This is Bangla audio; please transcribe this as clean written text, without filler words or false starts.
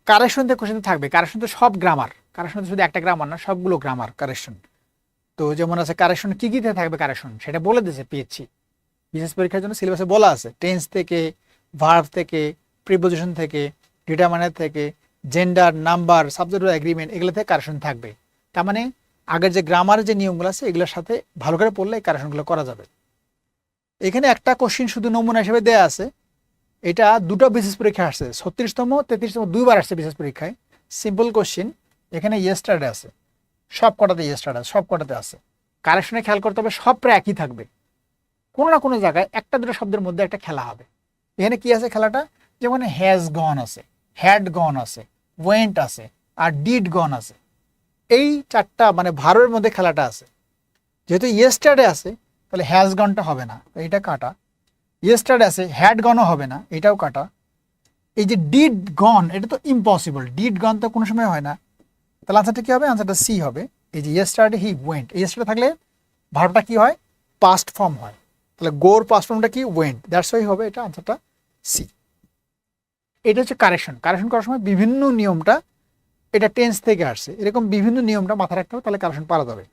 কারেকশন তো কোশ্চেন থাকবে, কারেকশন তো সব গ্রামার, কারেকশন তো শুধু একটা গ্রামার না, সবগুলো গ্রামার কারেকশন। তো যেমন আছে কারেকশন কি কি থাকবে কারেকশন, সেটা বলে দিয়েছে পেয়েছি বিশেষ পরীক্ষার জন্য, সিলেবাসে বলা আছে টেন্স থেকে, ভার্ব থেকে, প্রিপোজিশন থেকে, ডিটারমাইনার থেকে, জেন্ডার, নাম্বার, সাবজেক্ট এগ্রিমেন্ট, এগুলো থেকে কারেকশন থাকবে। তার মানে আগের যে গ্রামারের যে নিয়মগুলো আছে এগুলোর সাথে ভালো করে পড়লে এই কারেকশনগুলো করা যাবে। এখানে একটা কোশ্চিন শুধু নমুনা হিসেবে দেয়া আছে, এটা দুটো বিশেষ পরীক্ষা আসছে, 36তম 33তম দুইবার আসছে বিশেষ পরীক্ষায়। সিম্পল কোশ্চিন, এখানে ইয়েস্টারডে আছে, সব কটাতে ইয়েস্টারডে আছে, সব কটাতে আছে। কারেকশনে খেয়াল করতে হবে সব প্রায় একই থাকবে, কোনো না কোনো জায়গায় একটা দুটো শব্দের মধ্যে একটা খেলা হবে। এখানে কি আছে খেলাটা, যেমন হ্যাজ গন আছে, হ্যাড গন আছে, ওয়েন্ট আছে, আর ডিড গন আছে। এই চারটা মানে ভার্বের মধ্যে খেলাটা আছে। যেহেতু ইয়েস্টারডে আছে তাহলে হ্যাজ গনটা হবে না, এইটা কাটা। ইয়েস্টারডে আছে, হ্যাড গনও হবে না, এটাও কাটা। এই যে ডিড গন, এটা তো ইম্পসিবল, ডিড গন তো কোনো সময় হয় না, তাহলে আনসারটা কি হবে, আনসারটা সি হবে। এই যে ইয়েস্টারডে হি ওয়েন্ট, ইয়েস্টারডে থাকলে ভার্বটা কি হয়, পাস্ট ফর্ম হয়, তাহলে গোর পাস্ট ফর্মটা কি, ওয়েন্ট, দ্যাটস ওয়াই হবে এটা আনসারটা সি। এটা হচ্ছে কারেকশন। কারেকশন করার সময় বিভিন্ন নিয়মটা, এটা টেন্স থেকে আসছে, এরকম বিভিন্ন নিয়মটা মাথায় রাখতে হবে, তাহলে কারেকশন পারা যাবে।